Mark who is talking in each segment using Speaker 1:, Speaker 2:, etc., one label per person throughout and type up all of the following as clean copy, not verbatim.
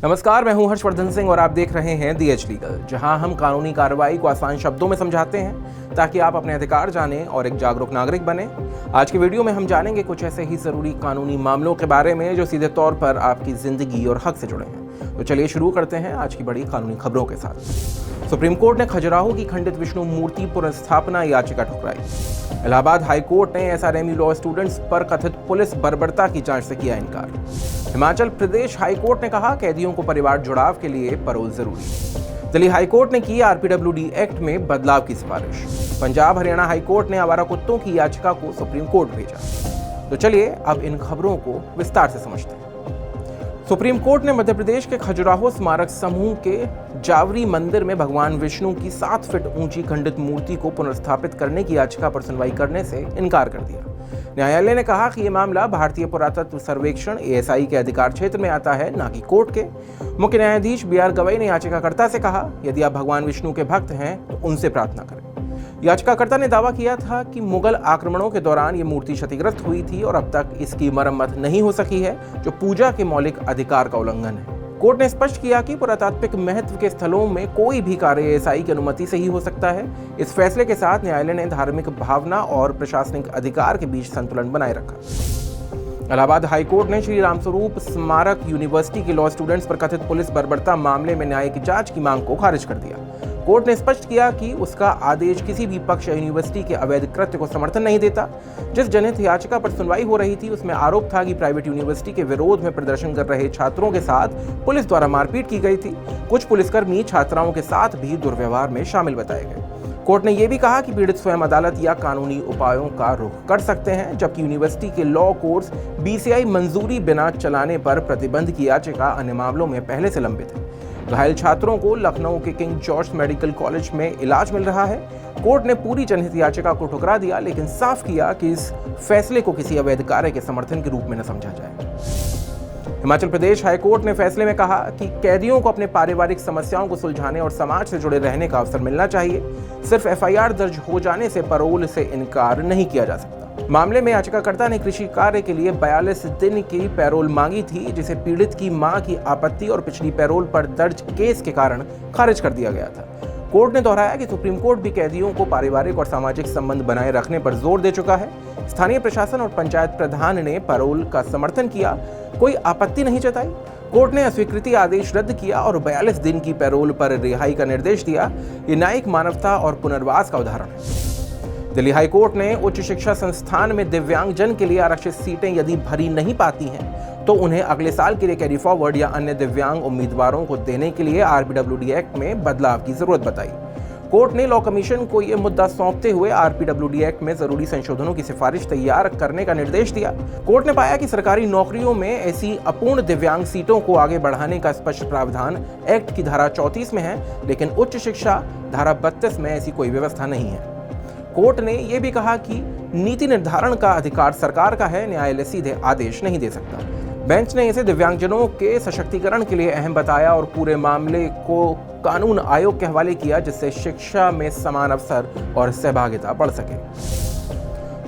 Speaker 1: नमस्कार, मैं हूं हर्षवर्धन सिंह और आप देख रहे हैं दी एज लीगल, जहां हम कानूनी कार्रवाई को आसान शब्दों में समझाते हैं ताकि आप अपने अधिकार जानें और एक जागरूक नागरिक बने। आज की वीडियो में हम जानेंगे कुछ ऐसे ही जरूरी कानूनी मामलों के बारे में जो सीधे तौर पर आपकी जिंदगी और हक से जुड़े हैं। तो चलिए शुरू करते हैं आज की बड़ी कानूनी खबरों के साथ। सुप्रीम कोर्ट ने खजुराहो की खंडित विष्णु मूर्ति पुनर्स्थापना याचिका ठुकराई। इलाहाबाद हाई कोर्ट ने एसआरएमयू लॉ स्टूडेंट्स पर कथित पुलिस बर्बरता की जांच से किया इनकार। हिमाचल प्रदेश हाई कोर्ट ने कहा, कैदियों को परिवार जुड़ाव के लिए पैरोल जरूरी। दिल्ली हाई कोर्ट ने की आरपीडब्ल्यूडी एक्ट में बदलाव की सिफारिश। पंजाब हरियाणा हाई कोर्ट ने आवारा कुत्तों की याचिका को सुप्रीम कोर्ट भेजा। तो चलिए अब इन खबरों को विस्तार से समझते हैं। सुप्रीम कोर्ट ने मध्य प्रदेश के खजुराहो स्मारक समूह के जावरी मंदिर में भगवान विष्णु की 7 फीट ऊंची खंडित मूर्ति को पुनर्स्थापित करने की याचिका पर सुनवाई करने से इनकार कर दिया। न्यायालय ने कहा कि यह मामला भारतीय पुरातत्व सर्वेक्षण एएसआई के अधिकार क्षेत्र में आता है, न कि कोर्ट के। मुख्य न्यायाधीश बीआर गवई ने याचिकाकर्ता से कहा, यदि आप भगवान विष्णु के भक्त हैं तो उनसे प्रार्थना करें। याचिकाकर्ता ने दावा किया था कि मुगल आक्रमणों के दौरान ये मूर्ति क्षतिग्रस्त हुई थी और अब तक इसकी मरम्मत नहीं हो सकी है, जो पूजा के मौलिक अधिकार का उल्लंघन है। कोर्ट ने स्पष्ट किया कि पुरातात्विक महत्व के स्थलों में कोई भी कार्य एएसआई की अनुमति से ही हो सकता है। इस फैसले के साथ न्यायालय ने धार्मिक भावना और प्रशासनिक अधिकार के बीच संतुलन बनाए रखा। इलाहाबाद हाई कोर्ट ने श्री रामस्वरूप स्मारक यूनिवर्सिटी के लॉ स्टूडेंट्स पर कथित पुलिस बर्बरता मामले में न्यायिक जांच की मांग को खारिज कर दिया। कोर्ट ने स्पष्ट किया कि उसका आदेश किसी भी पक्ष या यूनिवर्सिटी के अवैध कृत्य को समर्थन नहीं देता। जिस जनहित याचिका पर सुनवाई हो रही थी उसमें आरोप था कि प्राइवेट यूनिवर्सिटी के विरोध में प्रदर्शन कर रहे छात्रों के साथ पुलिस द्वारा मारपीट की गई थी। कुछ पुलिसकर्मी छात्राओं के साथ भी दुर्व्यवहार में शामिल बताए गए। कोर्ट ने यह भी कहा कि पीड़ित स्वयं अदालत या कानूनी उपायों का रुख कर सकते हैं, जबकि यूनिवर्सिटी के लॉ कोर्स बीसीआई मंजूरी बिना चलाने पर प्रतिबंध की याचिका अन्य मामलों में पहले से लंबित है। घायल छात्रों को लखनऊ के किंग जॉर्ज मेडिकल कॉलेज में इलाज मिल रहा है। कोर्ट ने पूरी जनहित याचिका को ठुकरा दिया, लेकिन साफ किया कि इस फैसले को किसी अवैध कार्य के समर्थन के रूप में न समझा जाए। हिमाचल प्रदेश हाई कोर्ट ने फैसले में कहा कि कैदियों को अपने पारिवारिक समस्याओं को सुलझाने और समाज से जुड़े रहने का अवसर मिलना चाहिए। सिर्फ एफआईआर दर्ज हो जाने से पैरोल से इनकार नहीं किया जा सकता। मामले में याचिकाकर्ता ने कृषि कार्य के लिए 42 दिन की पैरोल मांगी थी, जिसे पीड़ित की मां की आपत्ति और पिछली पैरोल पर दर्ज केस के कारण खारिज कर दिया गया था। कोर्ट ने दोहराया कि सुप्रीम कोर्ट भी कैदियों को पारिवारिक और सामाजिक संबंध बनाए रखने पर जोर दे चुका है। स्थानीय प्रशासन और पंचायत प्रधान ने पैरोल का समर्थन किया, कोई आपत्ति नहीं जताई। कोर्ट ने अस्वीकृति आदेश रद्द किया और 42 दिन की पैरोल पर रिहाई का निर्देश दिया। ये न्यायिक मानवता और पुनर्वास का उदाहरण है। दिल्ली हाई कोर्ट ने उच्च शिक्षा संस्थान में दिव्यांगजन के लिए आरक्षित सीटें यदि भरी नहीं पाती हैं तो उन्हें अगले साल के लिए कैरी फॉरवर्ड या अन्य दिव्यांग उम्मीदवारों को देने के लिए आरपीडब्ल्यूडी एक्ट में बदलाव की जरूरत बताई। कोर्ट ने लॉ कमीशन को यह मुद्दा सौंपते हुए आरपीडब्ल्यूडी एक्ट में जरूरी संशोधनों की सिफारिश तैयार करने का निर्देश दिया। कोर्ट ने पाया कि सरकारी नौकरियों में ऐसी अपूर्ण दिव्यांग सीटों को आगे बढ़ाने का स्पष्ट प्रावधान एक्ट की धारा 34 में है, लेकिन उच्च शिक्षा धारा 32 में ऐसी कोई व्यवस्था नहीं है। कोर्ट ने यह भी कहा कि नीति निर्धारण का अधिकार सरकार का है, न्यायालय सीधे आदेश नहीं दे सकता। बेंच ने इसे दिव्यांगजनों के सशक्तिकरण के लिए अहम बताया और पूरे मामले को कानून आयोग के हवाले किया, जिससे शिक्षा में समान अवसर और सहभागिता बढ़ सके।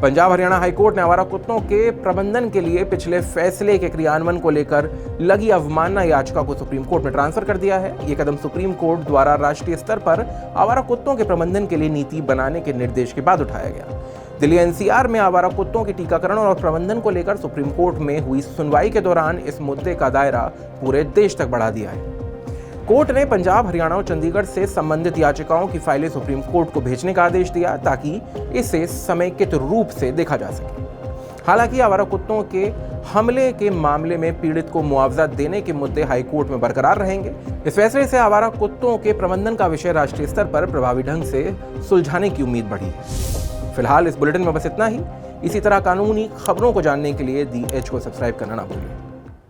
Speaker 1: पंजाब हरियाणा हाईकोर्ट ने आवारा कुत्तों के प्रबंधन के लिए पिछले फैसले के क्रियान्वयन को लेकर लगी अवमानना याचिका को सुप्रीम कोर्ट में ट्रांसफर कर दिया है। ये कदम सुप्रीम कोर्ट द्वारा राष्ट्रीय स्तर पर आवारा कुत्तों के प्रबंधन के लिए नीति बनाने के निर्देश के बाद उठाया गया। दिल्ली एनसीआर में आवारा कुत्तों के टीकाकरण और प्रबंधन को लेकर सुप्रीम कोर्ट में हुई सुनवाई के दौरान इस मुद्दे का दायरा पूरे देश तक बढ़ा दिया है। कोर्ट ने पंजाब, हरियाणा और चंडीगढ़ से संबंधित याचिकाओं की फाइलें सुप्रीम कोर्ट को भेजने का आदेश दिया, ताकि इसे समेकित रूप से देखा जा सके। हालांकि आवारा कुत्तों के हमले के मामले में पीड़ित को मुआवजा देने के मुद्दे हाई कोर्ट में बरकरार रहेंगे। इस फैसले से आवारा कुत्तों के प्रबंधन का विषय राष्ट्रीय स्तर पर प्रभावी ढंग से सुलझाने की उम्मीद बढ़ी है। फिलहाल इस बुलेटिन में बस इतना ही। इसी तरह कानूनी खबरों को जानने के लिए दी एज को सब्सक्राइब करना ना भूलिए।